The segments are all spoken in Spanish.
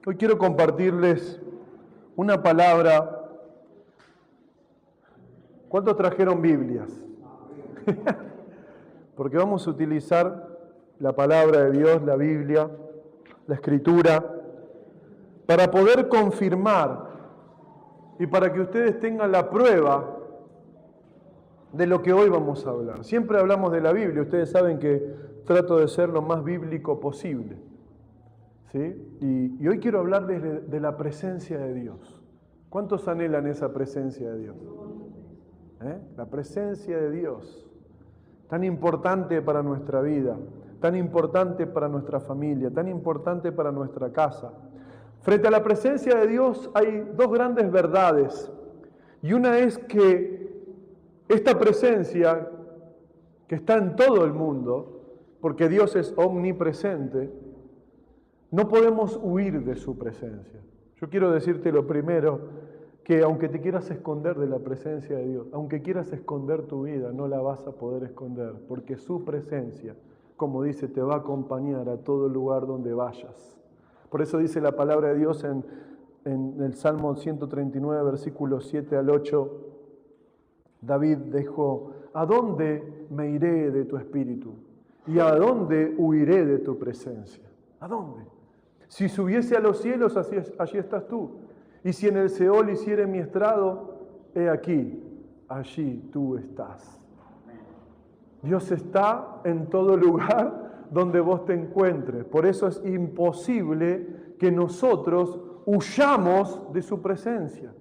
Hoy quiero compartirles una palabra. ¿Cuántos trajeron Biblias? Porque vamos a utilizar la palabra de Dios, la Biblia, la Escritura, para poder confirmar y para que ustedes tengan la prueba de lo que hoy vamos a hablar. Siempre hablamos de la Biblia, ustedes saben que trato de ser lo más bíblico posible, ¿sí? Y hoy quiero hablarles de la presencia de Dios. ¿Cuántos anhelan esa presencia de Dios? La presencia de Dios, tan importante para nuestra vida, tan importante para nuestra familia, tan importante para nuestra casa. Frente a la presencia de Dios hay dos grandes verdades, y una es que esta presencia que está en todo el mundo, porque Dios es omnipresente, no podemos huir de su presencia. Yo quiero decirte lo primero, que aunque te quieras esconder de la presencia de Dios, aunque quieras esconder tu vida, no la vas a poder esconder, porque su presencia, como dice, te va a acompañar a todo lugar donde vayas. Por eso dice la palabra de Dios en el Salmo 139, versículos 7 al 8, David dijo: ¿a dónde me iré de tu espíritu? ¿Y a dónde huiré de tu presencia? ¿A dónde? Si subiese a los cielos, allí estás tú. Y si en el Seol hiciere mi estrado, he aquí, allí tú estás. Dios está en todo lugar donde vos te encuentres. Por eso es imposible que nosotros huyamos de su presencia.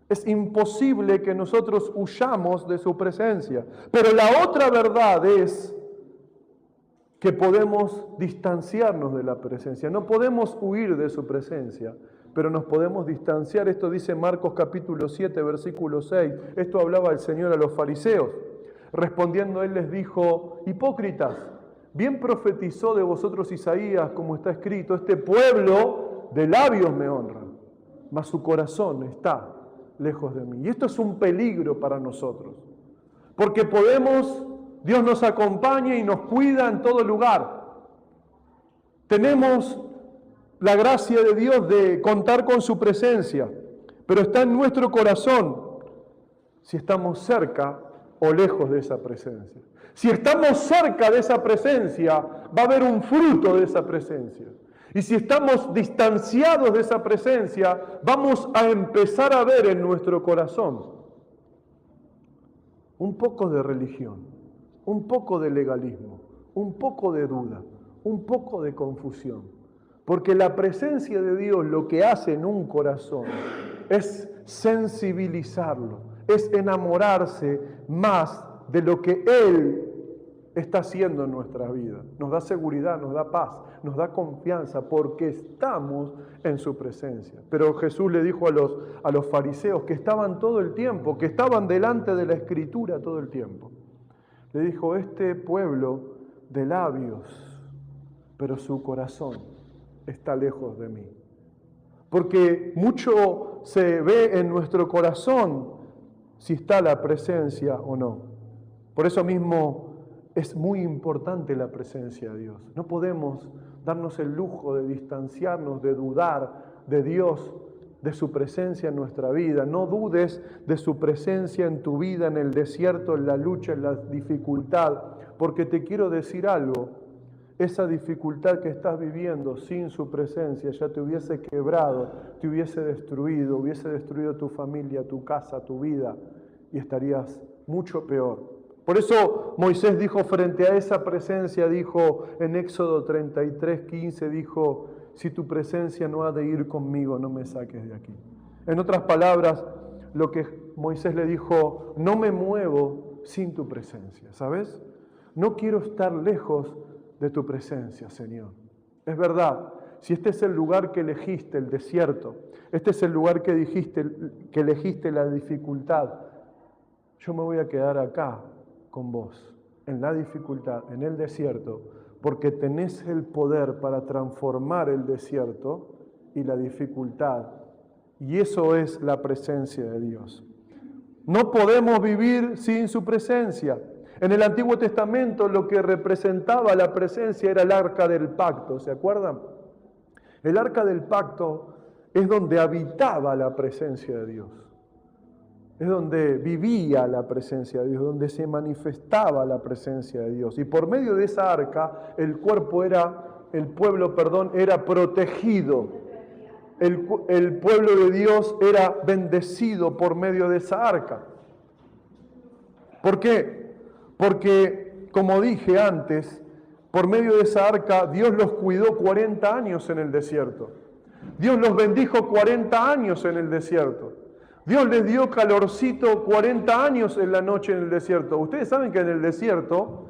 Es imposible que nosotros huyamos de su presencia. Pero la otra verdad es que podemos distanciarnos de la presencia. No podemos huir de su presencia, pero nos podemos distanciar. Esto dice Marcos capítulo 7, versículo 6. Esto hablaba el Señor a los fariseos. Respondiendo Él les dijo: hipócritas, bien profetizó de vosotros Isaías, como está escrito: este pueblo de labios me honra, mas su corazón está lejos de mí. Y esto es un peligro para nosotros, porque Dios nos acompaña y nos cuida en todo lugar. Tenemos la gracia de Dios de contar con su presencia, pero está en nuestro corazón si estamos cerca o lejos de esa presencia. Si estamos cerca de esa presencia, va a haber un fruto de esa presencia. Y si estamos distanciados de esa presencia, vamos a empezar a ver en nuestro corazón un poco de religión, un poco de legalismo, un poco de duda, un poco de confusión. Porque la presencia de Dios lo que hace en un corazón es sensibilizarlo, es enamorarse más de lo que Él está haciendo en nuestra vida. Nos da seguridad, nos da paz, nos da confianza, porque estamos en su presencia. Pero Jesús le dijo a los fariseos que estaban todo el tiempo, que estaban delante de la Escritura todo el tiempo. Le dijo: este pueblo de labios, pero su corazón está lejos de mí. Porque mucho se ve en nuestro corazón si está la presencia o no. Por eso mismo es muy importante la presencia de Dios. No podemos darnos el lujo de distanciarnos, de dudar de Dios, de su presencia en nuestra vida. No dudes de su presencia en tu vida, en el desierto, en la lucha, en la dificultad. Porque te quiero decir algo: esa dificultad que estás viviendo sin su presencia ya te hubiese quebrado, te hubiese destruido tu familia, tu casa, tu vida, y estarías mucho peor. Por eso Moisés dijo frente a esa presencia, dijo en Éxodo 33, 15, dijo: si tu presencia no ha de ir conmigo, no me saques de aquí. En otras palabras, lo que Moisés le dijo: no me muevo sin tu presencia, ¿sabes? No quiero estar lejos de tu presencia, Señor. Es verdad, si este es el lugar que elegiste, el desierto, este es el lugar que elegiste, la dificultad, yo me voy a quedar acá con vos, en la dificultad, en el desierto, porque tenés el poder para transformar el desierto y la dificultad. Y eso es la presencia de Dios. No podemos vivir sin su presencia. En el Antiguo Testamento lo que representaba la presencia era el arca del pacto, ¿se acuerdan? El arca del pacto es donde habitaba la presencia de Dios. Es donde vivía la presencia de Dios, donde se manifestaba la presencia de Dios. Y por medio de esa arca, el pueblo era protegido. El pueblo de Dios era bendecido por medio de esa arca. ¿Por qué? Porque, como dije antes, por medio de esa arca, Dios los cuidó 40 años en el desierto. Dios los bendijo 40 años en el desierto. Dios les dio calorcito 40 años en la noche en el desierto. Ustedes saben que en el desierto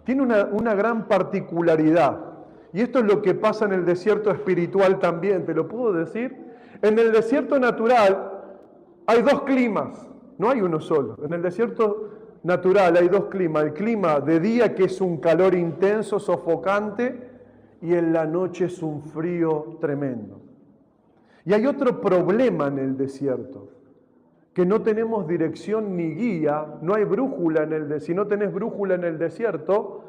tiene una gran particularidad. Y esto es lo que pasa en el desierto espiritual también, ¿te lo puedo decir? En el desierto natural hay dos climas, no hay uno solo. En el desierto natural hay dos climas. El clima de día, que es un calor intenso, sofocante, y en la noche es un frío tremendo. Y hay otro problema en el desierto, que no tenemos dirección ni guía, no hay brújula en el desierto. Si no tenés brújula en el desierto,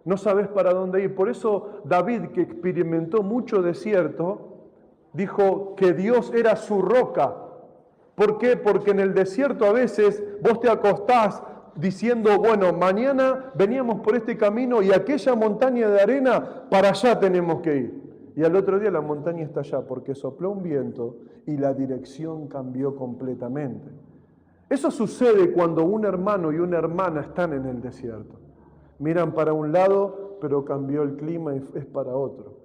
no sabes para dónde ir. Por eso David, que experimentó mucho desierto, dijo que Dios era su roca. ¿Por qué? Porque en el desierto a veces vos te acostás diciendo, bueno, mañana veníamos por este camino y aquella montaña de arena, para allá tenemos que ir. Y al otro día la montaña está allá porque sopló un viento y la dirección cambió completamente. Eso sucede cuando un hermano y una hermana están en el desierto. Miran para un lado, pero cambió el clima y es para otro.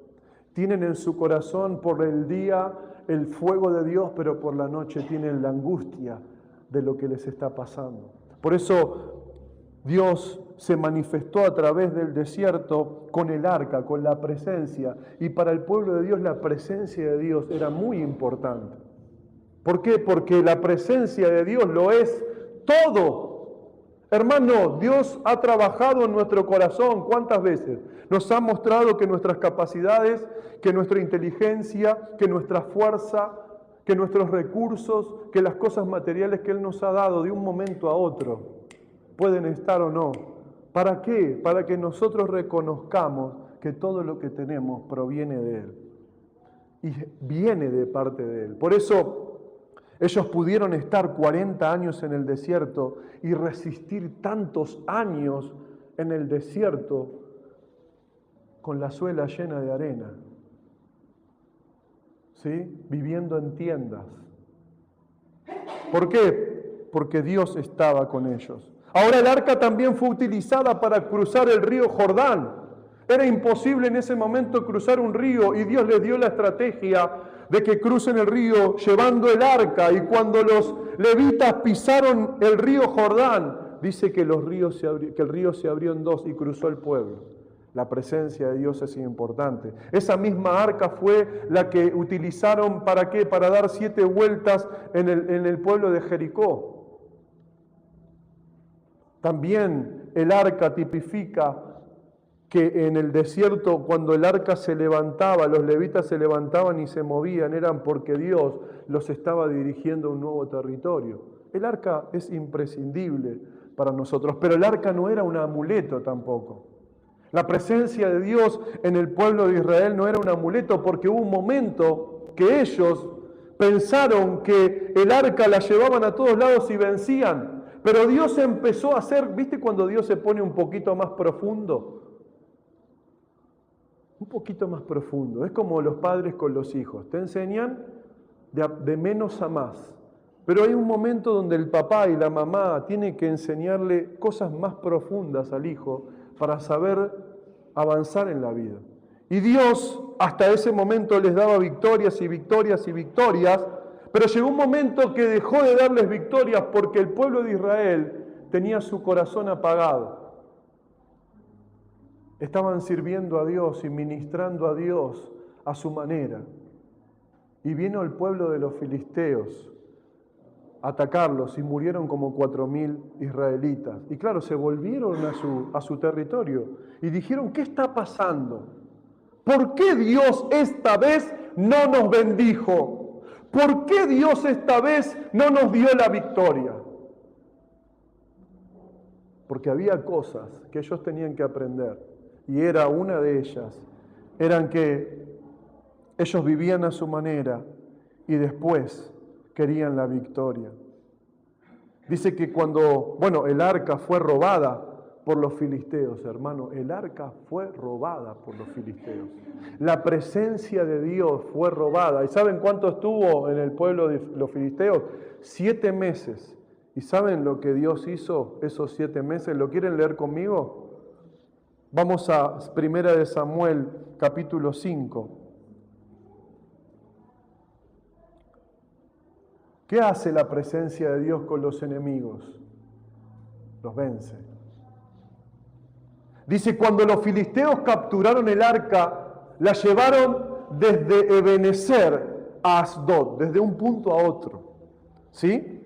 Tienen en su corazón por el día el fuego de Dios, pero por la noche tienen la angustia de lo que les está pasando. Por eso Dios se manifestó a través del desierto con el arca, con la presencia. Y para el pueblo de Dios la presencia de Dios era muy importante. ¿Por qué? Porque la presencia de Dios lo es todo. Hermano, Dios ha trabajado en nuestro corazón. ¿Cuántas veces? Nos ha mostrado que nuestras capacidades, que nuestra inteligencia, que nuestra fuerza, que nuestros recursos, que las cosas materiales que Él nos ha dado de un momento a otro pueden estar o no. ¿Para qué? Para que nosotros reconozcamos que todo lo que tenemos proviene de Él y viene de parte de Él. Por eso ellos pudieron estar 40 años en el desierto y resistir tantos años en el desierto con la suela llena de arena, ¿sí? Viviendo en tiendas. ¿Por qué? Porque Dios estaba con ellos. Ahora el arca también fue utilizada para cruzar el río Jordán. Era imposible en ese momento cruzar un río y Dios les dio la estrategia de que crucen el río llevando el arca. Y cuando los levitas pisaron el río Jordán, dice que el río se abrió en dos y cruzó el pueblo. La presencia de Dios es importante. Esa misma arca fue la que utilizaron ¿para qué? Para dar 7 vueltas en el pueblo de Jericó. También el arca tipifica que en el desierto, cuando el arca se levantaba, los levitas se levantaban y se movían, eran porque Dios los estaba dirigiendo a un nuevo territorio. El arca es imprescindible para nosotros, pero el arca no era un amuleto tampoco. La presencia de Dios en el pueblo de Israel no era un amuleto, porque hubo un momento que ellos pensaron que el arca la llevaban a todos lados y vencían. Pero Dios empezó a hacer, ¿viste cuando Dios se pone un poquito más profundo? Un poquito más profundo. Es como los padres con los hijos. Te enseñan de menos a más. Pero hay un momento donde el papá y la mamá tienen que enseñarle cosas más profundas al hijo para saber avanzar en la vida. Y Dios hasta ese momento les daba victorias y victorias y victorias, pero llegó un momento que dejó de darles victorias porque el pueblo de Israel tenía su corazón apagado. Estaban sirviendo a Dios y ministrando a Dios a su manera. Y vino el pueblo de los filisteos a atacarlos y murieron como 4.000 israelitas. Y claro, se volvieron a su territorio y dijeron, ¿qué está pasando? ¿Por qué Dios esta vez no nos bendijo? ¿Por qué Dios esta vez no nos dio la victoria? Porque había cosas que ellos tenían que aprender. Y era una de ellas, eran que Ellos vivían a su manera y después querían la victoria. Dice que cuando, el arca fue robada por los filisteos, hermano, el arca fue robada por los filisteos. La presencia de Dios fue robada. ¿Y saben cuánto estuvo en el pueblo de los filisteos? 7 meses. ¿Y saben lo que Dios hizo esos 7 meses? ¿Lo quieren leer conmigo? Vamos a 1 de Samuel, capítulo 5. ¿Qué hace la presencia de Dios con los enemigos? Los vence. Dice, cuando los filisteos capturaron el arca, la llevaron desde Ebenezer a Asdod, desde un punto a otro. ¿Sí?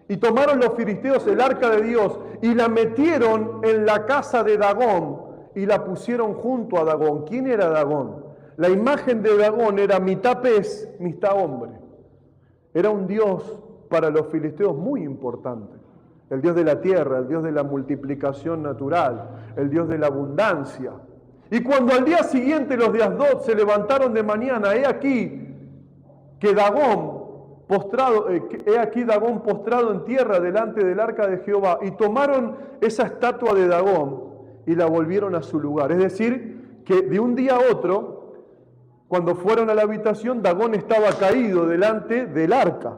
Y tomaron los filisteos el arca de Dios y la metieron en la casa de Dagón y la pusieron junto a Dagón. ¿Quién era Dagón? La imagen de Dagón era mitad pez, mitad hombre. Era un dios para los filisteos muy importante. El dios de la tierra, el dios de la multiplicación natural, el dios de la abundancia. Y cuando al día siguiente los de Asdod se levantaron de mañana, he aquí Dagón postrado en tierra delante del arca de Jehová, y tomaron esa estatua de Dagón y la volvieron a su lugar. Es decir, que de un día a otro, cuando fueron a la habitación, Dagón estaba caído delante del arca.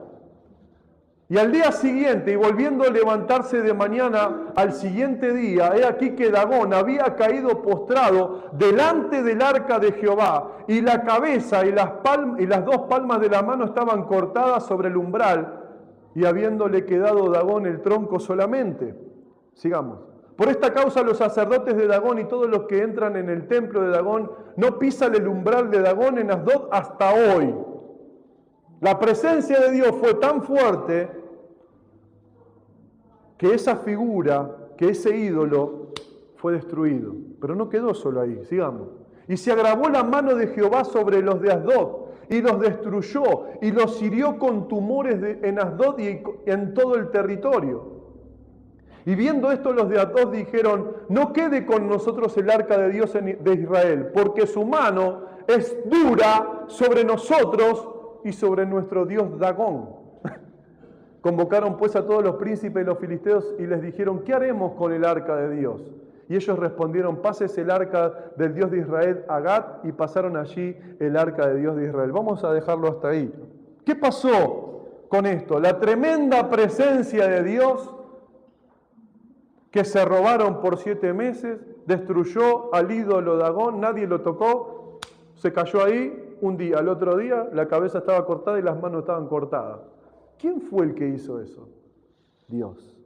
Y al día siguiente, y volviendo a levantarse de mañana al siguiente día, he aquí que Dagón había caído postrado delante del arca de Jehová, y la cabeza y las 2 palmas de la mano estaban cortadas sobre el umbral, y habiéndole quedado Dagón el tronco solamente. Sigamos. Por esta causa los sacerdotes de Dagón y todos los que entran en el templo de Dagón no pisan el umbral de Dagón en Asdod hasta hoy. La presencia de Dios fue tan fuerte que esa figura, que ese ídolo fue destruido. Pero no quedó solo ahí, sigamos. Y se agravó la mano de Jehová sobre los de Asdod y los destruyó y los hirió con tumores en Asdod y en todo el territorio. Y viendo esto los de Asdod dijeron, no quede con nosotros el arca de Dios de Israel, porque su mano es dura sobre nosotros y sobre nuestro Dios Dagón. Convocaron pues a todos los príncipes de los filisteos y les dijeron, ¿qué haremos con el arca de Dios? Y ellos respondieron, pases el arca del Dios de Israel a Gat, y pasaron allí el arca de Dios de Israel. Vamos a dejarlo hasta ahí. ¿Qué pasó con esto? La tremenda presencia de Dios que se robaron por 7 meses, destruyó al ídolo Dagón, nadie lo tocó, se cayó ahí un día, al otro día la cabeza estaba cortada y las manos estaban cortadas. ¿Quién fue el que hizo eso? Dios.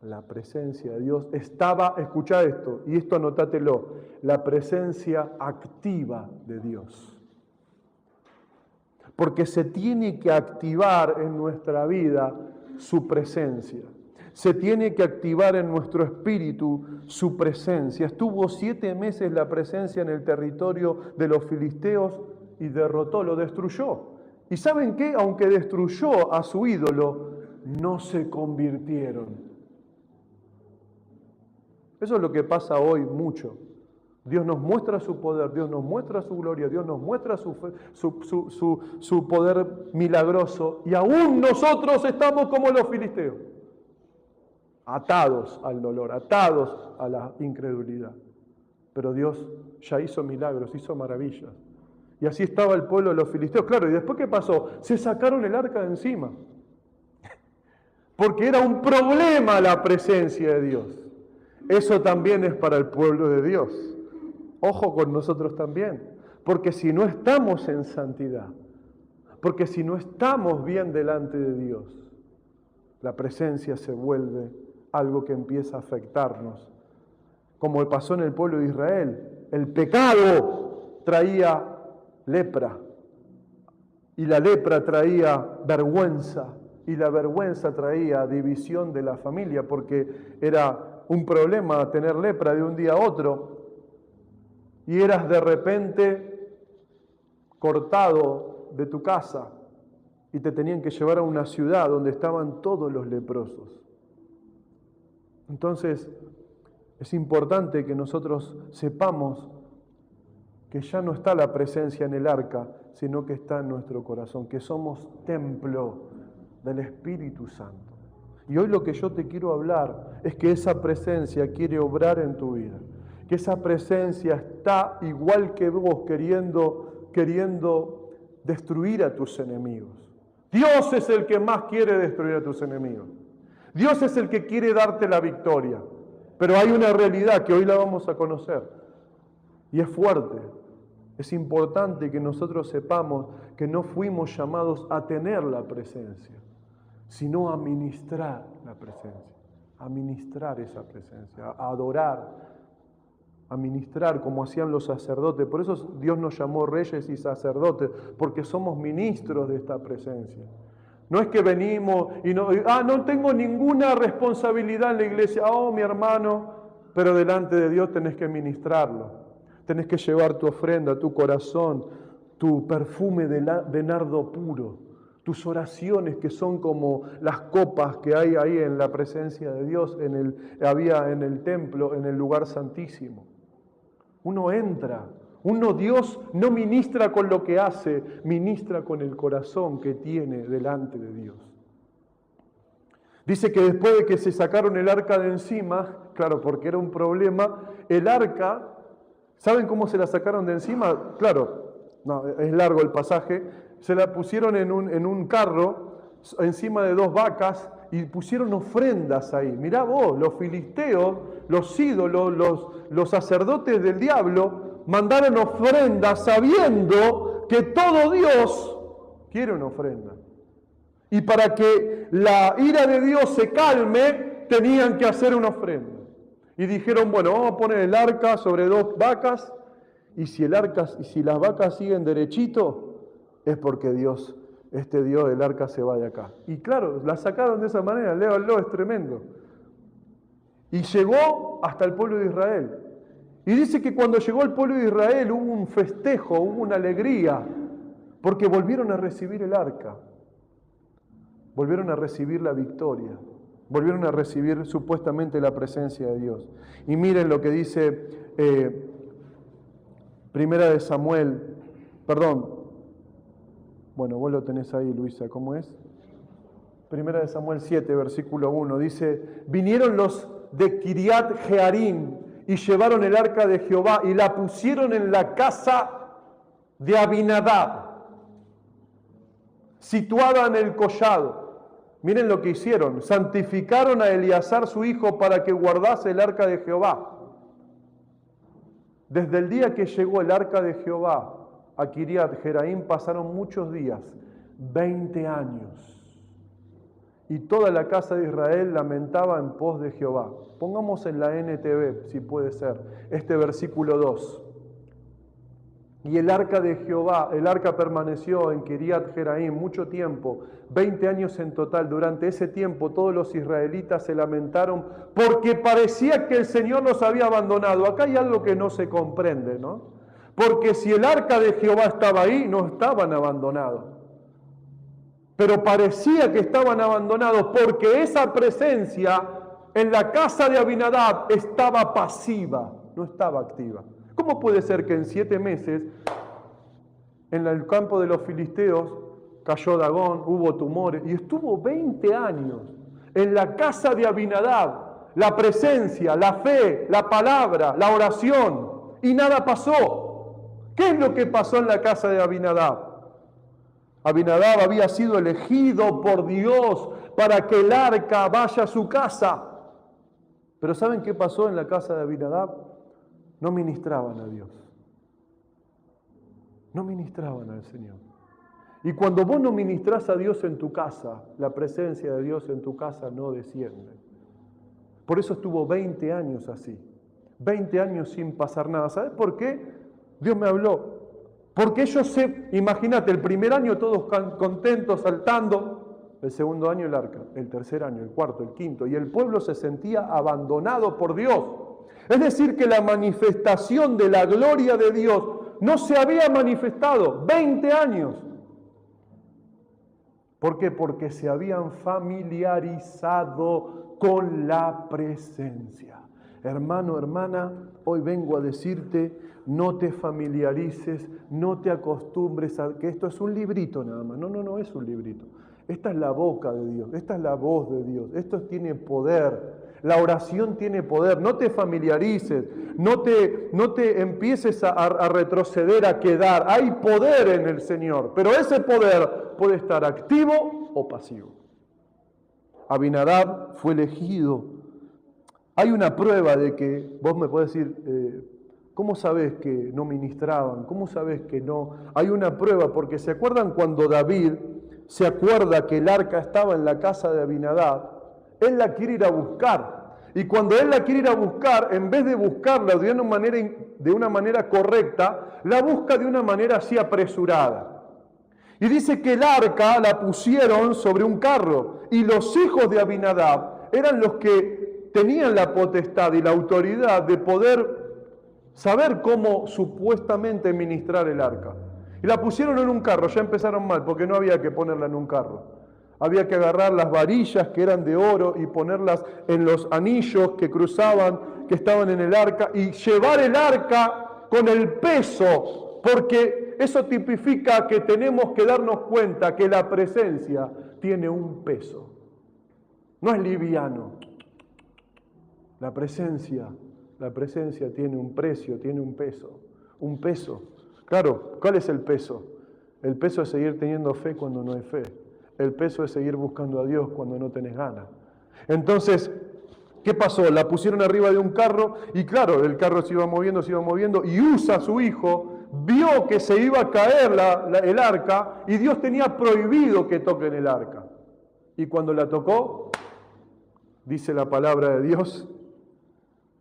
La presencia de Dios estaba, escuchá esto, y esto anotátelo, la presencia activa de Dios. Porque se tiene que activar en nuestra vida su presencia. Se tiene que activar en nuestro espíritu su presencia. Estuvo 7 meses la presencia en el territorio de los filisteos y derrotó, lo destruyó. ¿Y saben qué? Aunque destruyó a su ídolo, no se convirtieron. Eso es lo que pasa hoy mucho. Dios nos muestra su poder, Dios nos muestra su gloria, Dios nos muestra su poder milagroso, y aún nosotros estamos como los filisteos, atados al dolor, atados a la incredulidad. Pero Dios ya hizo milagros, hizo maravillas. Y así estaba el pueblo de los filisteos. Claro, ¿y después qué pasó? Se sacaron el arca de encima. Porque era un problema la presencia de Dios. Eso también es para el pueblo de Dios. Ojo con nosotros también. Porque si no estamos en santidad, porque si no estamos bien delante de Dios, la presencia se vuelve algo que empieza a afectarnos. Como pasó en el pueblo de Israel. El pecado traía lepra. Y la lepra traía vergüenza. Y la vergüenza traía división de la familia, porque era un problema tener lepra de un día a otro, y eras de repente cortado de tu casa y te tenían que llevar a una ciudad donde estaban todos los leprosos. Entonces es importante que nosotros sepamos que ya no está la presencia en el arca, sino que está en nuestro corazón, que somos templo del Espíritu Santo. Y hoy lo que yo te quiero hablar es que esa presencia quiere obrar en tu vida, que esa presencia está igual que vos queriendo destruir a tus enemigos. Dios es el que más quiere destruir a tus enemigos. Dios es el que quiere darte la victoria. Pero hay una realidad que hoy la vamos a conocer. Y es fuerte. Es importante que nosotros sepamos que no fuimos llamados a tener la presencia, sino a ministrar la presencia. A ministrar esa presencia, a adorar, a ministrar como hacían los sacerdotes. Por eso Dios nos llamó reyes y sacerdotes, porque somos ministros de esta presencia. No es que venimos y no tengo ninguna responsabilidad en la iglesia. Oh, mi hermano, pero delante de Dios tenés que ministrarlo. Tenés que llevar tu ofrenda, tu corazón, tu perfume de nardo puro, tus oraciones que son como las copas que hay ahí en la presencia de Dios, había en el templo, en el lugar santísimo. Uno entra. Dios no ministra con lo que hace, ministra con el corazón que tiene delante de Dios. Dice que después de que se sacaron el arca de encima, claro, porque era un problema, el arca, ¿saben cómo se la sacaron de encima? Claro, no, es largo el pasaje, se la pusieron en un carro, encima de 2 vacas, y pusieron ofrendas ahí. Mirá vos, los filisteos, los ídolos, los sacerdotes del diablo, mandaron ofrendas sabiendo que todo Dios quiere una ofrenda. Y para que la ira de Dios se calme, tenían que hacer una ofrenda. Y dijeron, bueno, vamos a poner el arca sobre 2 vacas, y si las vacas siguen derechito, es porque Dios, el arca se va de acá. Y claro, la sacaron de esa manera, léanlo, es tremendo. Y llegó hasta el pueblo de Israel. Y dice que cuando llegó el pueblo de Israel hubo un festejo, hubo una alegría, porque volvieron a recibir el arca, volvieron a recibir la victoria, volvieron a recibir supuestamente la presencia de Dios. Y miren lo que dice Primera de Samuel, bueno, vos lo tenés ahí, Luisa, ¿cómo es? Primera de Samuel 7, versículo 1, dice, vinieron los de Kiriat Jearim, y llevaron el arca de Jehová y la pusieron en la casa de Abinadab, situada en el collado. Miren lo que hicieron. Santificaron a Eleazar su hijo para que guardase el arca de Jehová. Desde el día que llegó el arca de Jehová a Kiriat Jearim pasaron muchos días, 20 años. Y toda la casa de Israel lamentaba en pos de Jehová. Pongamos en la NTV, si puede ser, este versículo 2. Y el arca de Jehová, el arca permaneció en Kiriat Jearim mucho tiempo, 20 años en total. Durante ese tiempo todos los israelitas se lamentaron porque parecía que el Señor los había abandonado. Acá hay algo que no se comprende, ¿no? Porque si el arca de Jehová estaba ahí, no estaban abandonados. Pero parecía que estaban abandonados porque esa presencia en la casa de Abinadab estaba pasiva, no estaba activa. ¿Cómo puede ser que en 7 meses en el campo de los filisteos cayó Dagón, hubo tumores y estuvo 20 años en la casa de Abinadab, la presencia, la fe, la palabra, la oración y nada pasó? ¿Qué es lo que pasó en la casa de Abinadab? Abinadab había sido elegido por Dios para que el arca vaya a su casa. Pero ¿saben qué pasó en la casa de Abinadab? No ministraban a Dios. No ministraban al Señor. Y cuando vos no ministrás a Dios en tu casa, la presencia de Dios en tu casa no desciende. Por eso estuvo 20 años así. 20 años sin pasar nada. ¿Sabes por qué? Dios me habló. Porque imagínate, el primer año todos contentos, saltando, el segundo año el arca, el tercer año, el cuarto, el quinto, y el pueblo se sentía abandonado por Dios. Es decir, que la manifestación de la gloria de Dios no se había manifestado 20 años. ¿Por qué? Porque se habían familiarizado con la presencia. Hermano, hermana, hoy vengo a decirte, no te familiarices, no te acostumbres a que esto es un librito nada más. No, no, no es un librito. Esta es la boca de Dios, esta es la voz de Dios, esto tiene poder. La oración tiene poder. No te familiarices, no te empieces a retroceder, a quedar. Hay poder en el Señor, pero ese poder puede estar activo o pasivo. Abinadab fue elegido. Hay una prueba de que, vos me podés decir, ¿cómo sabés que no ministraban? ¿Cómo sabés que no? Hay una prueba, porque ¿se acuerdan cuando David se acuerda que el arca estaba en la casa de Abinadab? Él la quiere ir a buscar. Y cuando él la quiere ir a buscar, en vez de buscarla de una manera correcta, la busca de una manera así apresurada. Y dice que el arca la pusieron sobre un carro. Y los hijos de Abinadab eran los que tenían la potestad y la autoridad de poder saber cómo supuestamente ministrar el arca. Y la pusieron en un carro. Ya empezaron mal, porque no había que ponerla en un carro. Había que agarrar las varillas que eran de oro y ponerlas en los anillos que cruzaban, que estaban en el arca, y llevar el arca con el peso, porque eso tipifica que tenemos que darnos cuenta que la presencia tiene un peso. No es liviano. La presencia tiene un precio, tiene un peso. Un peso. Claro, ¿cuál es el peso? El peso es seguir teniendo fe cuando no hay fe. El peso es seguir buscando a Dios cuando no tenés ganas. Entonces, ¿qué pasó? La pusieron arriba de un carro y claro, el carro se iba moviendo y Usa, su hijo, vio que se iba a caer el arca y Dios tenía prohibido que toquen el arca. Y cuando la tocó, dice la palabra de Dios,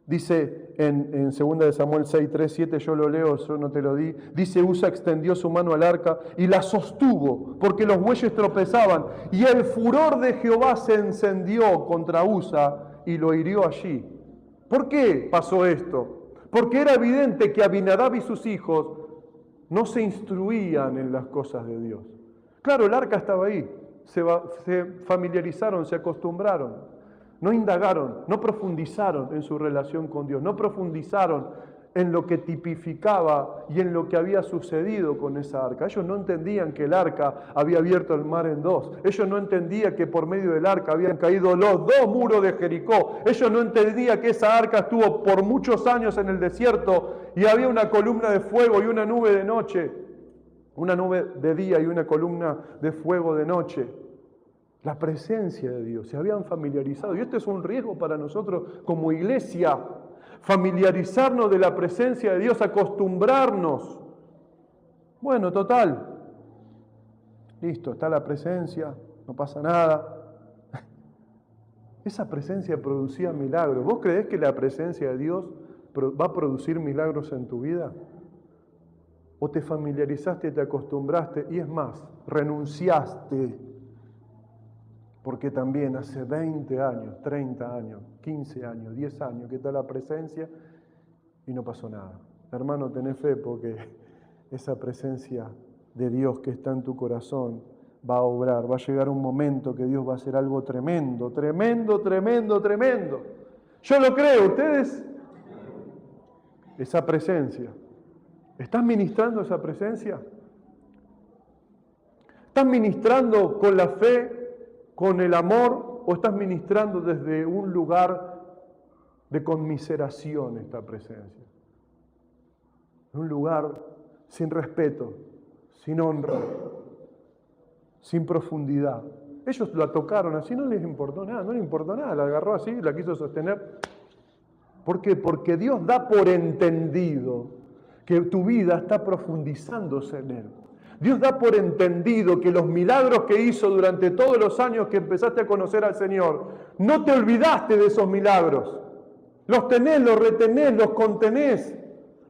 dice en 2 de Samuel 6, 3, 7, yo lo leo, yo no te lo di. Dice, Usa extendió su mano al arca y la sostuvo, porque los bueyes tropezaban. Y el furor de Jehová se encendió contra Usa y lo hirió allí. ¿Por qué pasó esto? Porque era evidente que Abinadab y sus hijos no se instruían en las cosas de Dios. Claro, el arca estaba ahí, se familiarizaron, se acostumbraron. No indagaron, no profundizaron en su relación con Dios, no profundizaron en lo que tipificaba y en lo que había sucedido con esa arca. Ellos no entendían que el arca había abierto el mar en dos. Ellos no entendían que por medio del arca habían caído los 2 muros de Jericó. Ellos no entendían que esa arca estuvo por muchos años en el desierto y había una columna de fuego y una nube de noche, una nube de día y una columna de fuego de noche. La presencia de Dios, se habían familiarizado. Y este es un riesgo para nosotros como iglesia, familiarizarnos de la presencia de Dios, acostumbrarnos. Bueno, total, listo, está la presencia, no pasa nada. Esa presencia producía milagros. ¿Vos creés que la presencia de Dios va a producir milagros en tu vida? ¿O te familiarizaste, te acostumbraste y es más, renunciaste? Porque también hace 20 años, 30 años, 15 años, 10 años que está la presencia y no pasó nada. Hermano, tenés fe porque esa presencia de Dios que está en tu corazón va a obrar. Va a llegar un momento que Dios va a hacer algo tremendo, tremendo, tremendo, tremendo. Yo lo creo, ustedes. Esa presencia. ¿Estás ministrando esa presencia? ¿Estás ministrando con la fe, con el amor, o estás ministrando desde un lugar de conmiseración esta presencia? Un lugar sin respeto, sin honra, sin profundidad. Ellos la tocaron así, no les importó nada, la agarró así, la quiso sostener. ¿Por qué? Porque Dios da por entendido que tu vida está profundizándose en Él. Dios da por entendido que los milagros que hizo durante todos los años que empezaste a conocer al Señor, no te olvidaste de esos milagros. Los tenés, los retenés, los contenés.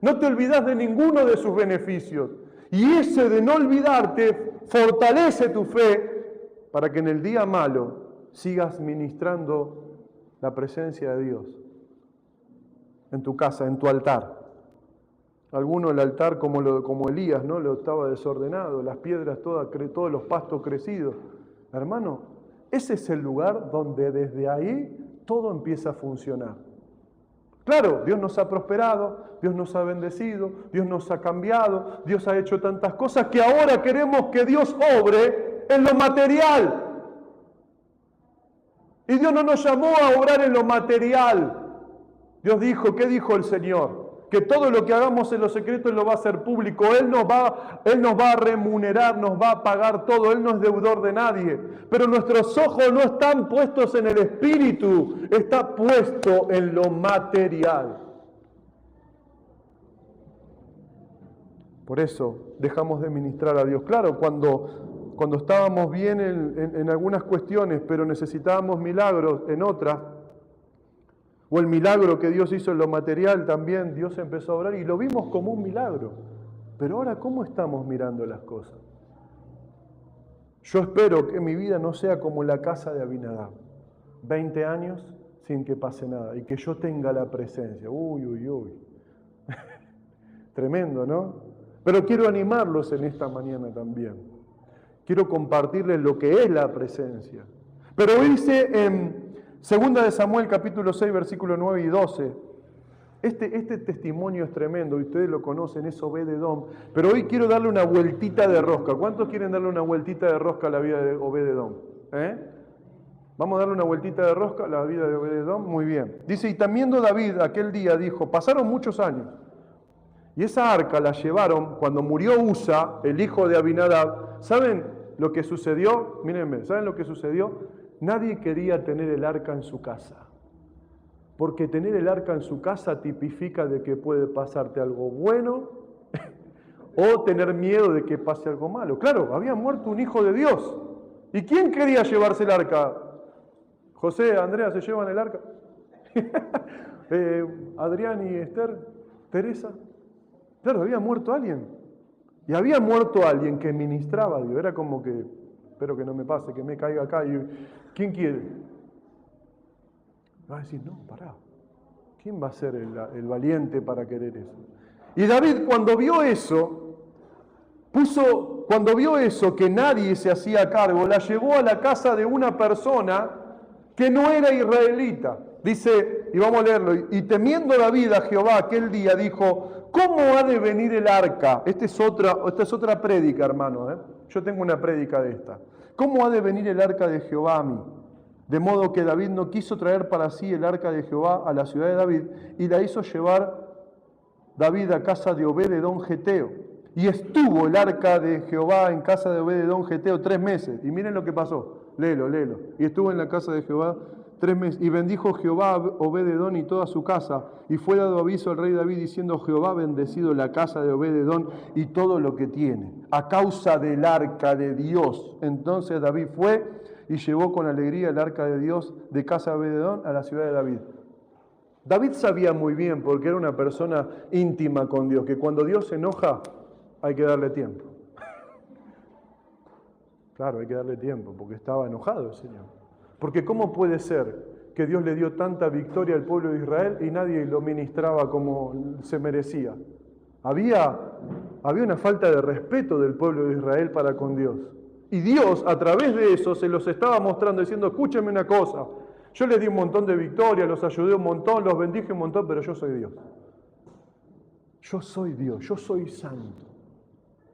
No te olvidás de ninguno de sus beneficios. Y ese de no olvidarte fortalece tu fe para que en el día malo sigas ministrando la presencia de Dios en tu casa, en tu altar. Alguno el altar como Elías, ¿no? Lo estaba desordenado, las piedras todos los pastos crecidos. Hermano, ese es el lugar donde desde ahí todo empieza a funcionar. Claro, Dios nos ha prosperado, Dios nos ha bendecido, Dios nos ha cambiado, Dios ha hecho tantas cosas que ahora queremos que Dios obre en lo material. Y Dios no nos llamó a obrar en lo material. Dios dijo, ¿qué dijo el Señor? Que todo lo que hagamos en lo secreto Él lo va a hacer público. Él nos va a remunerar, nos va a pagar todo. Él no es deudor de nadie. Pero nuestros ojos no están puestos en el espíritu, está puesto en lo material. Por eso dejamos de ministrar a Dios. Claro, cuando estábamos bien en algunas cuestiones, pero necesitábamos milagros en otras, o el milagro que Dios hizo en lo material también, Dios empezó a obrar y lo vimos como un milagro. Pero ahora, ¿cómo estamos mirando las cosas? Yo espero que mi vida no sea como la casa de Abinadab. 20 años sin que pase nada y que yo tenga la presencia. Uy, uy, uy. Tremendo, ¿no? Pero quiero animarlos en esta mañana también. Quiero compartirles lo que es la presencia. Pero dice en 2 de Samuel capítulo 6, versículos 9 y 12. Este testimonio es tremendo y ustedes lo conocen, es Obed-Edom. Pero hoy quiero darle una vueltita de rosca. ¿Cuántos quieren darle una vueltita de rosca a la vida de Obed-Edom? Vamos a darle una vueltita de rosca a la vida de Obed-Edom. Muy bien. Dice, y temiendo David aquel día, dijo, pasaron muchos años. Y esa arca la llevaron cuando murió Usa, el hijo de Abinadab. ¿Saben lo que sucedió? Mírenme, ¿saben lo que sucedió? Nadie quería tener el arca en su casa. Porque tener el arca en su casa tipifica de que puede pasarte algo bueno o tener miedo de que pase algo malo. Claro, había muerto un hijo de Dios. ¿Y quién quería llevarse el arca? José, Andrea, ¿se llevan el arca? Adrián y Esther, Teresa. Claro, había muerto alguien. Y había muerto alguien que ministraba a Dios. Era como que, espero que no me pase, que me caiga acá. Y, ¿quién quiere? Va a decir, no, pará. ¿Quién va a ser el valiente para querer eso? Y David, cuando vio eso, que nadie se hacía cargo, la llevó a la casa de una persona que no era israelita. Dice, y vamos a leerlo, y temiendo David a Jehová aquel día, dijo, ¿cómo ha de venir el arca? Esta es otra prédica, hermano. Yo tengo una prédica de esta. ¿Cómo ha de venir el arca de Jehová a mí? De modo que David no quiso traer para sí el arca de Jehová a la ciudad de David, y la hizo llevar David a casa de Obed-Edom Geteo. Y estuvo el arca de Jehová en casa de Obed-Edom Geteo 3 meses. Y miren lo que pasó. Léelo. Y estuvo en la casa de Jehová 3 meses. Y bendijo Jehová a Obed-Edom y toda su casa. Y fue dado aviso al rey David diciendo, Jehová ha bendecido la casa de Obed-Edom y todo lo que tiene, a causa del arca de Dios. Entonces David fue y llevó con alegría el arca de Dios de casa de Obed-Edom a la ciudad de David. David sabía muy bien, porque era una persona íntima con Dios, que cuando Dios se enoja, hay que darle tiempo. Claro, hay que darle tiempo, porque estaba enojado el Señor. Porque ¿cómo puede ser que Dios le dio tanta victoria al pueblo de Israel y nadie lo ministraba como se merecía? Había una falta de respeto del pueblo de Israel para con Dios. Y Dios, a través de eso, se los estaba mostrando, diciendo, escúchenme una cosa, yo les di un montón de victoria, los ayudé un montón, los bendije un montón, pero yo soy Dios. Yo soy Dios, yo soy santo.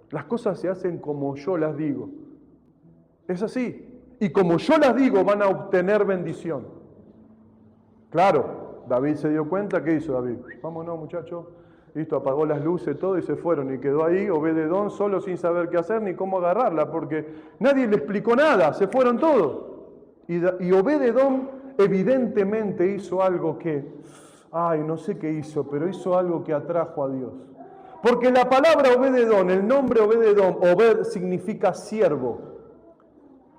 Las cosas se hacen como yo las digo. Es así. Y como yo las digo, van a obtener bendición. Claro, David se dio cuenta, ¿qué hizo David? Vámonos, muchachos. Listo, apagó las luces, todo y se fueron. Y quedó ahí Obed-Edom solo sin saber qué hacer ni cómo agarrarla, porque nadie le explicó nada, se fueron todos. Y Obed-Edom evidentemente hizo algo que, no sé qué hizo, pero hizo algo que atrajo a Dios. Porque la palabra Obed-Edom, el nombre Obed-Edom, Obed significa siervo.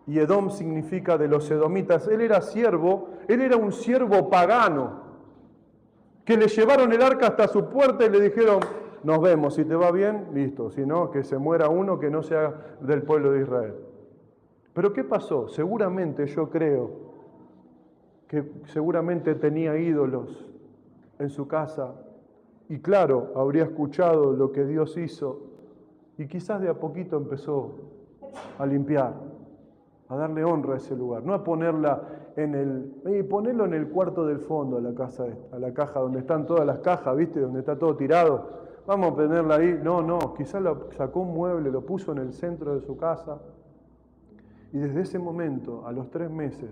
Y Edom significa de los edomitas. Él era siervo, él era un siervo pagano. Que le llevaron el arca hasta su puerta y le dijeron, nos vemos, si te va bien, listo, si no, que se muera uno que no sea del pueblo de Israel. Pero ¿qué pasó? Seguramente, yo creo, que seguramente tenía ídolos en su casa y claro, habría escuchado lo que Dios hizo y quizás de a poquito empezó a limpiar, a darle honra a ese lugar, no a ponerla y ponelo en el cuarto del fondo, a la caja donde están todas las cajas, ¿viste? Donde está todo tirado. Vamos a ponerla ahí. No, quizás sacó un mueble, lo puso en el centro de su casa. Y desde ese momento, a los 3 meses,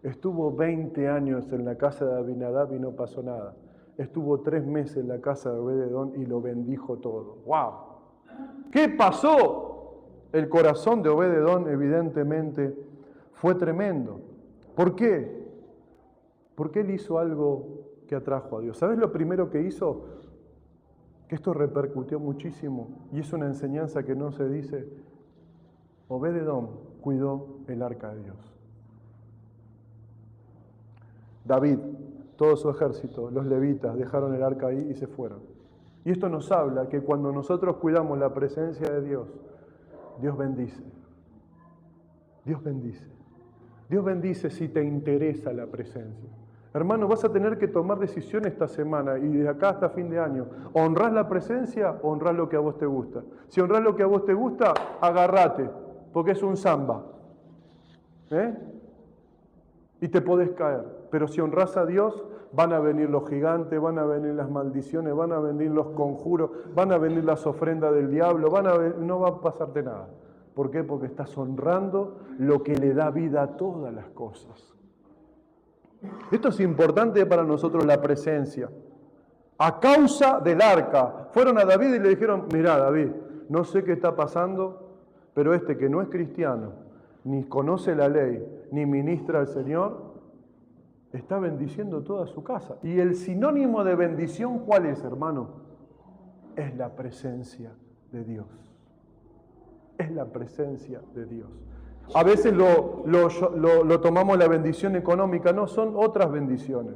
estuvo 20 años en la casa de Abinadab y no pasó nada. Estuvo 3 meses en la casa de Obed-Edom y lo bendijo todo. ¡Wow! ¿Qué pasó? El corazón de Obed-Edom evidentemente fue tremendo. ¿Por qué? Porque él hizo algo que atrajo a Dios. ¿Sabes lo primero que hizo? Que esto repercutió muchísimo y es una enseñanza que no se dice. Obed-Edom cuidó el arca de Dios. David, todo su ejército, los levitas, dejaron el arca ahí y se fueron. Y esto nos habla que cuando nosotros cuidamos la presencia de Dios, Dios bendice. Dios bendice. Dios bendice si te interesa la presencia. Hermano, vas a tener que tomar decisiones esta semana y de acá hasta fin de año. ¿Honrás la presencia o honrás lo que a vos te gusta? Si honrás lo que a vos te gusta, agarrate, porque es un samba. Y te podés caer. Pero si honrás a Dios, van a venir los gigantes, van a venir las maldiciones, van a venir los conjuros, van a venir las ofrendas del diablo, no va a pasarte nada. ¿Por qué? Porque estás honrando lo que le da vida a todas las cosas. Esto es importante para nosotros, la presencia. A causa del arca, fueron a David y le dijeron, mirá David, no sé qué está pasando, pero este que no es cristiano, ni conoce la ley, ni ministra al Señor, está bendiciendo toda su casa. Y el sinónimo de bendición, ¿cuál es, hermano? Es la presencia de Dios. Es la presencia de Dios. A veces lo tomamos la bendición económica, no, son otras bendiciones.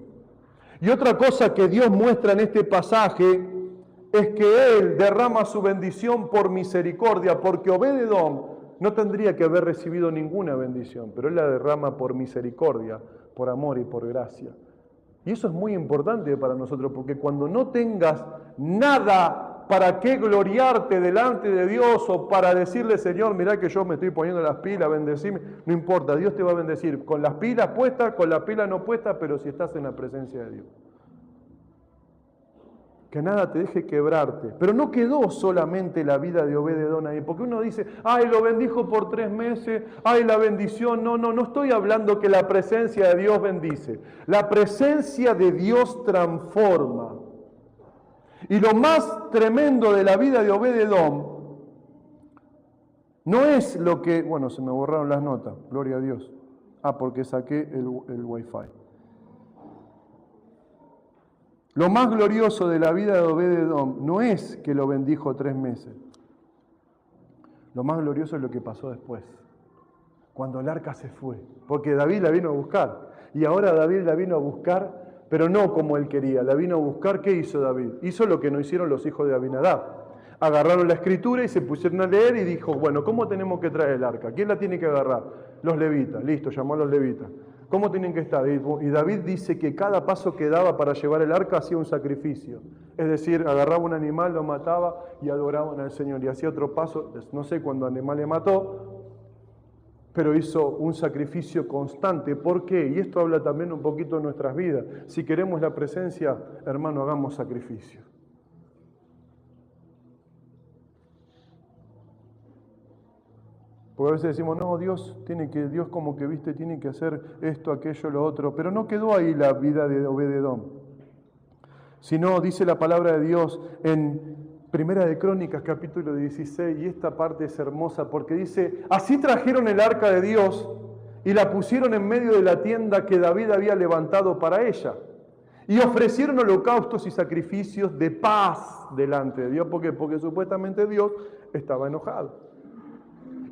Y otra cosa que Dios muestra en este pasaje es que Él derrama su bendición por misericordia, porque Obed-Edom no tendría que haber recibido ninguna bendición, pero Él la derrama por misericordia, por amor y por gracia. Y eso es muy importante para nosotros, porque cuando no tengas nada para qué gloriarte delante de Dios o para decirle, Señor, mirá que yo me estoy poniendo las pilas, bendecime, no importa, Dios te va a bendecir con las pilas puestas, con las pilas no puestas, pero si estás en la presencia de Dios. Que nada te deje quebrarte. Pero no quedó solamente la vida de Obed-Edom ahí, porque uno dice, ay, lo bendijo por 3 meses, ay, la bendición. No estoy hablando que la presencia de Dios bendice. La presencia de Dios transforma. Y lo más tremendo de la vida de Obed-Edom no es lo que... Bueno, se me borraron las notas, gloria a Dios. Porque saqué el Wi-Fi. Lo más glorioso de la vida de Obed-Edom no es que lo bendijo 3 meses. Lo más glorioso es lo que pasó después, cuando el arca se fue. Porque David la vino a buscar. Y ahora David la vino a buscar, pero no como él quería. La vino a buscar, ¿qué hizo David? Hizo lo que no hicieron los hijos de Abinadab. Agarraron la escritura y se pusieron a leer y dijo, bueno, ¿cómo tenemos que traer el arca? ¿Quién la tiene que agarrar? Los levitas. Listo, llamó a los levitas. ¿Cómo tienen que estar? Y David dice que cada paso que daba para llevar el arca hacía un sacrificio. Es decir, agarraba un animal, lo mataba y adoraban al Señor. Y hacía otro paso, no sé cuándo animal le mató, pero hizo un sacrificio constante. ¿Por qué? Y esto habla también un poquito de nuestras vidas. Si queremos la presencia, hermano, hagamos sacrificio. Porque a veces decimos, no, Dios como que, viste, tiene que hacer esto, aquello, lo otro. Pero no quedó ahí la vida de Obed-Edom. Sino, dice la palabra de Dios en Primera de Crónicas, capítulo 16, y esta parte es hermosa porque dice, así trajeron el arca de Dios y la pusieron en medio de la tienda que David había levantado para ella. Y ofrecieron holocaustos y sacrificios de paz delante de Dios. ¿Por qué? Porque supuestamente Dios estaba enojado.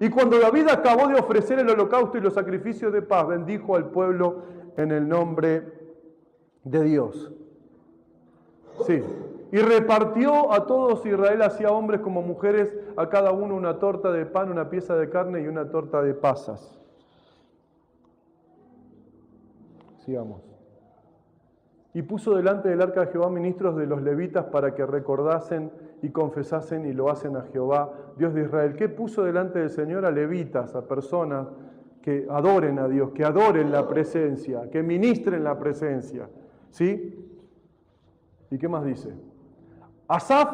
Y cuando David acabó de ofrecer el holocausto y los sacrificios de paz, bendijo al pueblo en el nombre de Dios. Sí. Y repartió a todos Israel, hacia hombres como mujeres, a cada uno una torta de pan, una pieza de carne y una torta de pasas. Sigamos. Y puso delante del arca de Jehová ministros de los levitas para que recordasen y confesasen y lo hacen a Jehová, Dios de Israel. ¿Qué puso delante del Señor? A levitas, a personas que adoren a Dios, que adoren la presencia, que ministren la presencia. ¿Sí? ¿Y qué más dice? Asaf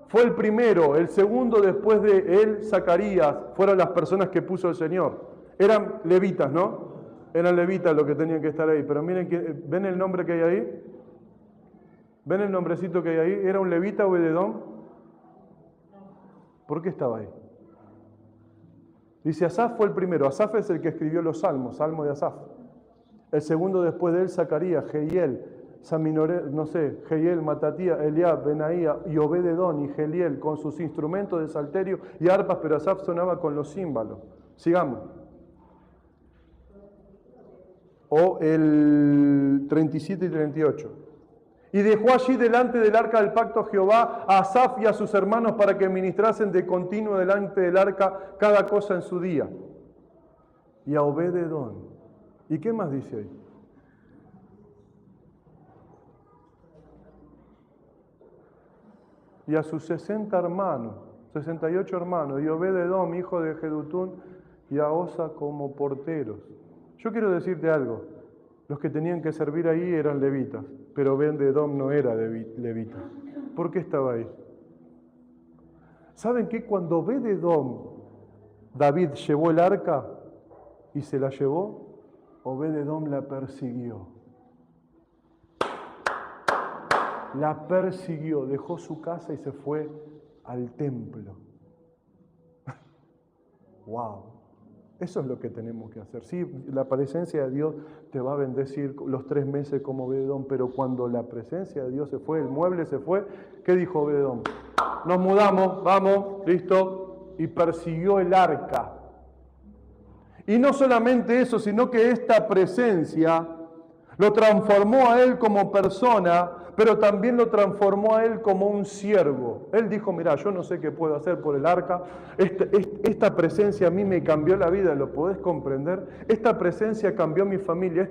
fue el primero, el segundo después de él, Zacarías, fueron las personas que puso el Señor. Eran levitas, ¿no? Eran levitas los que tenían que estar ahí, pero miren, ¿ven el nombre que hay ahí? ¿Ven el nombrecito que hay ahí? ¿Era un levita Obed-edom? ¿Por qué estaba ahí? Dice, Asaf fue el primero. Asaf es el que escribió los salmos, salmo de Asaf. El segundo después de él, Zacarías, Jehiel, Jehiel, Matatía, Eliab, Benaía y Obed-edom y Geliel con sus instrumentos de salterio y arpas, pero Asaf sonaba con los címbalos. Sigamos. O el 37 y 38. Y dejó allí delante del arca del pacto a Jehová a Asaf y a sus hermanos para que ministrasen de continuo delante del arca cada cosa en su día. Y a Obed-edom. ¿Y qué más dice ahí? Y a sus 60 hermanos, 68 hermanos, y Obed-edom, hijo de Jedutún, y a Osa como porteros. Yo quiero decirte algo, los que tenían que servir ahí eran levitas, pero Obed-edom no era levita. ¿Por qué estaba ahí? ¿Saben qué? Cuando Obed-edom, David llevó el arca y se la llevó, Obed-edom la persiguió. La persiguió, dejó su casa y se fue al templo. ¡Wow! Eso es lo que tenemos que hacer. Sí, la presencia de Dios te va a bendecir los 3 meses como Obed-edom, pero cuando la presencia de Dios se fue, el mueble se fue, ¿qué dijo Obed-edom? Nos mudamos, vamos, listo, y persiguió el arca. Y no solamente eso, sino que esta presencia lo transformó a él como persona, pero también lo transformó a él como un siervo. Él dijo, mira, yo no sé qué puedo hacer por el arca, esta presencia a mí me cambió la vida, ¿lo podés comprender? Esta presencia cambió mi familia,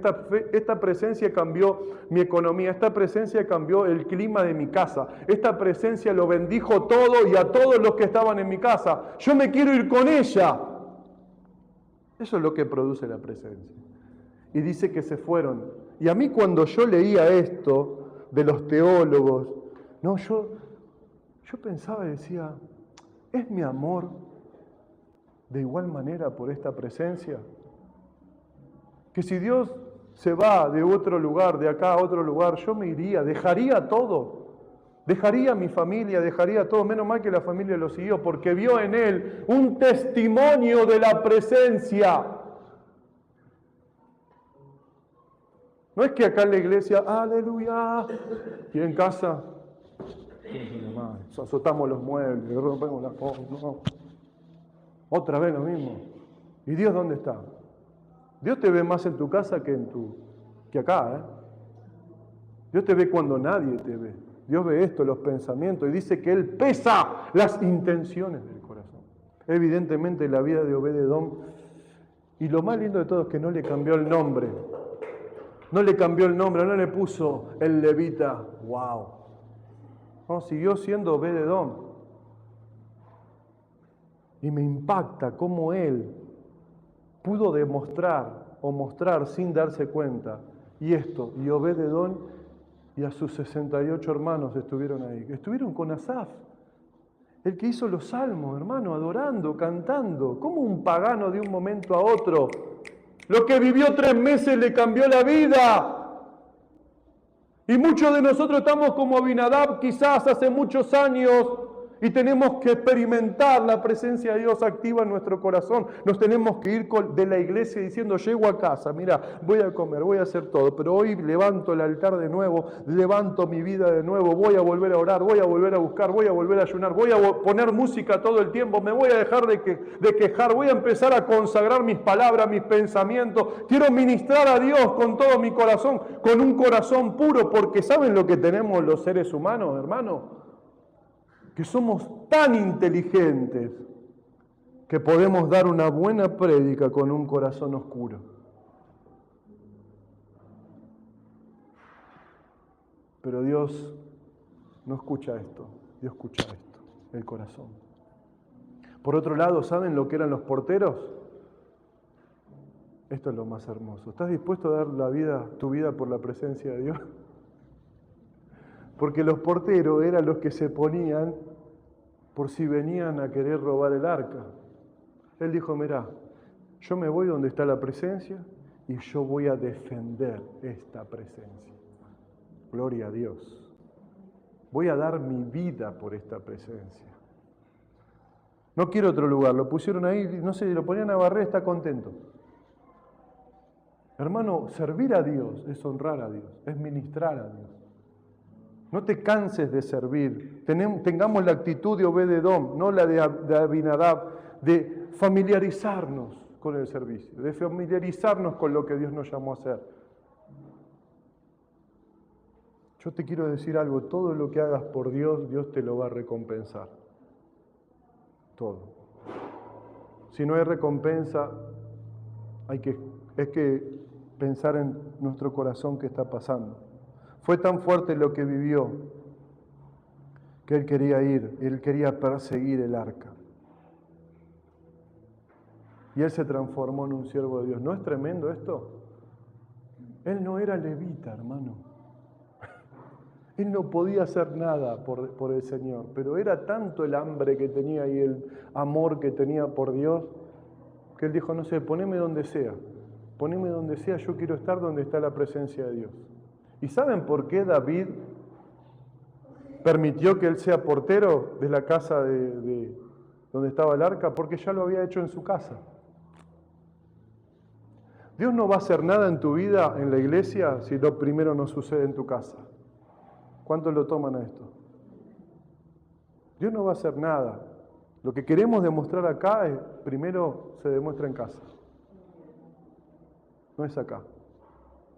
esta presencia cambió mi economía, esta presencia cambió el clima de mi casa, esta presencia lo bendijo todo y a todos los que estaban en mi casa. Yo me quiero ir con ella. Eso es lo que produce la presencia. Y dice que se fueron. Y a mí cuando yo leía esto de los teólogos, no, yo pensaba y decía, ¿es mi amor de igual manera por esta presencia? Que si Dios se va de otro lugar, de acá a otro lugar, yo me iría, dejaría todo. Dejaría mi familia, dejaría todo. Menos mal que la familia lo siguió, porque vio en él un testimonio de la presencia. No es que acá en la iglesia, aleluya, y en casa, azotamos los muebles, rompemos las cosas, no. Otra vez lo mismo. ¿Y Dios dónde está? Dios te ve más en tu casa que acá, ¿eh? Dios te ve cuando nadie te ve. Dios ve esto, los pensamientos, y dice que Él pesa las intenciones del corazón. Evidentemente la vida de Obed-edom, y lo más lindo de todo es que no le cambió el nombre. No le cambió el nombre, no le puso el levita. ¡Wow! No, siguió siendo Obed-edom. Y me impacta cómo él pudo demostrar o mostrar sin darse cuenta. Y Obed-edom y a sus 68 hermanos estuvieron ahí. Estuvieron con Asaf, el que hizo los salmos, hermano, adorando, cantando. Como un pagano de un momento a otro. Lo que vivió 3 meses le cambió la vida. Y muchos de nosotros estamos como Abinadab quizás hace muchos años y tenemos que experimentar la presencia de Dios activa en nuestro corazón. Nos tenemos que ir de la iglesia diciendo, llego a casa, mira, voy a comer, voy a hacer todo, pero hoy levanto el altar de nuevo, levanto mi vida de nuevo, voy a volver a orar, voy a volver a buscar, voy a volver a ayunar, voy a poner música todo el tiempo, me voy a dejar de quejar, voy a empezar a consagrar mis palabras, mis pensamientos. Quiero ministrar a Dios con todo mi corazón, con un corazón puro, porque ¿saben lo que tenemos los seres humanos, hermano? Que somos tan inteligentes que podemos dar una buena prédica con un corazón oscuro. Pero Dios no escucha esto, Dios escucha esto, el corazón. Por otro lado, ¿saben lo que eran los porteros? Esto es lo más hermoso. ¿Estás dispuesto a dar tu vida por la presencia de Dios? Porque los porteros eran los que se ponían por si venían a querer robar el arca. Él dijo, mirá, yo me voy donde está la presencia y yo voy a defender esta presencia. Gloria a Dios. Voy a dar mi vida por esta presencia. No quiero otro lugar. Lo pusieron ahí, no sé, lo ponían a barrer, está contento. Hermano, servir a Dios es honrar a Dios, es ministrar a Dios. No te canses de servir. Tengamos la actitud de Obed-Edom, no la de Abinadab, de familiarizarnos con el servicio, de familiarizarnos con lo que Dios nos llamó a hacer. Yo te quiero decir algo, todo lo que hagas por Dios, Dios te lo va a recompensar. Todo. Si no hay recompensa, hay que pensar en nuestro corazón qué está pasando. Fue tan fuerte lo que vivió que él quería ir, él quería perseguir el arca. Y él se transformó en un siervo de Dios. ¿No es tremendo esto? Él no era levita, hermano. Él no podía hacer nada por el Señor, pero era tanto el hambre que tenía y el amor que tenía por Dios, que él dijo, no sé, poneme donde sea, yo quiero estar donde está la presencia de Dios. ¿Y saben por qué David permitió que él sea portero de la casa de donde estaba el arca? Porque ya lo había hecho en su casa. Dios no va a hacer nada en tu vida, en la iglesia, si lo primero no sucede en tu casa. ¿Cuántos lo toman a esto? Dios no va a hacer nada. Lo que queremos demostrar acá es, primero se demuestra en casa. No es acá.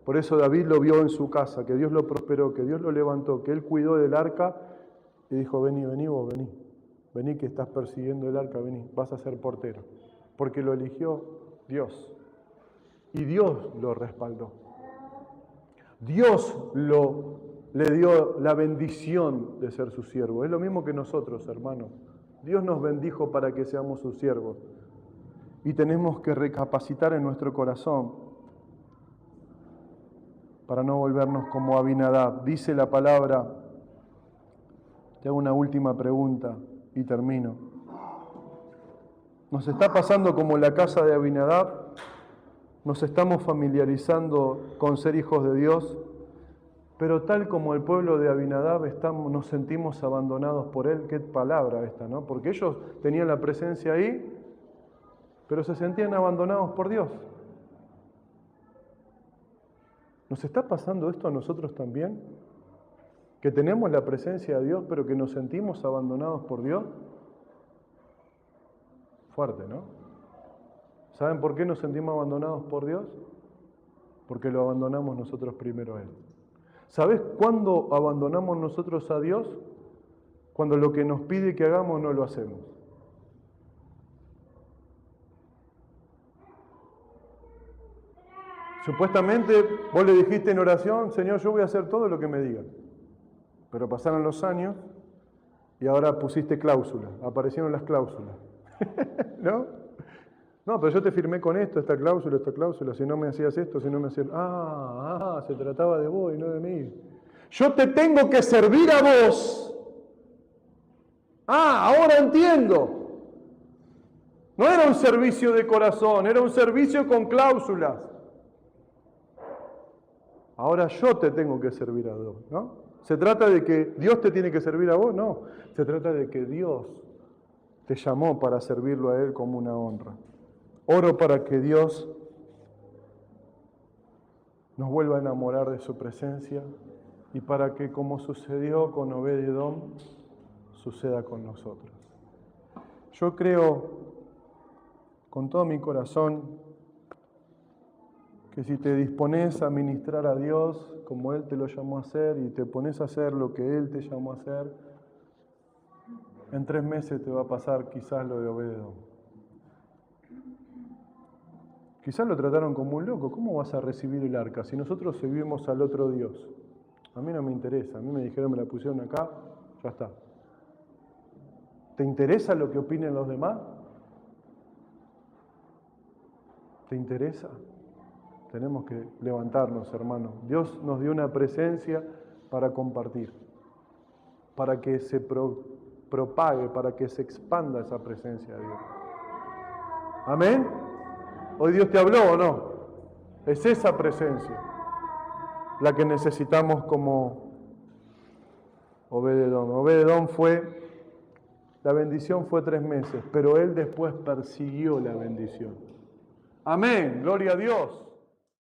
Por eso David lo vio en su casa, que Dios lo prosperó, que Dios lo levantó, que él cuidó del arca y dijo, vení vos, vení que estás persiguiendo el arca, vení, vas a ser portero. Porque lo eligió Dios. Y Dios lo respaldó. Dios le dio la bendición de ser su siervo. Es lo mismo que nosotros, hermanos. Dios nos bendijo para que seamos sus siervos. Y tenemos que recapacitar en nuestro corazón para no volvernos como Abinadab. Dice la palabra, te hago una última pregunta y termino. ¿Nos está pasando como la casa de Abinadab? ¿Nos estamos familiarizando con ser hijos de Dios? Pero tal como el pueblo de Abinadab nos sentimos abandonados por él. Qué palabra esta, ¿no? Porque ellos tenían la presencia ahí, pero se sentían abandonados por Dios. ¿Nos está pasando esto a nosotros también? ¿Que tenemos la presencia de Dios, pero que nos sentimos abandonados por Dios? Fuerte, ¿no? ¿Saben por qué nos sentimos abandonados por Dios? Porque lo abandonamos nosotros primero a Él. ¿Sabes cuándo abandonamos nosotros a Dios? Cuando lo que nos pide que hagamos no lo hacemos. Supuestamente vos le dijiste en oración, Señor, yo voy a hacer todo lo que me digan. Pero pasaron los años y ahora pusiste cláusulas, aparecieron las cláusulas. ¿No? No, pero yo te firmé con esta cláusula, si no me hacías esto, si no me hacías... se trataba de vos y no de mí. Yo te tengo que servir a vos. Ahora entiendo. No era un servicio de corazón, era un servicio con cláusulas. Ahora yo te tengo que servir a Dios, ¿no? ¿Se trata de que Dios te tiene que servir a vos? No. Se trata de que Dios te llamó para servirlo a Él como una honra. Oro para que Dios nos vuelva a enamorar de su presencia y para que, como sucedió con Obed-Edom, suceda con nosotros. Yo creo con todo mi corazón que si te dispones a ministrar a Dios como Él te lo llamó a hacer y te pones a hacer lo que Él te llamó a hacer, en 3 meses te va a pasar quizás lo de Obed-Edom. Quizás lo trataron como un loco. ¿Cómo vas a recibir el arca si nosotros servimos al otro Dios? A mí no me interesa. A mí me dijeron, me la pusieron acá, ya está. ¿Te interesa lo que opinen los demás? ¿Te interesa? Tenemos que levantarnos, hermanos. Dios nos dio una presencia para compartir, para que se propague, para que se expanda esa presencia de Dios. ¿Amén? ¿Hoy Dios te habló o no? Es esa presencia la que necesitamos como Obed-edom. Obed-edom la bendición fue 3 meses, pero él después persiguió la bendición. Amén, gloria a Dios.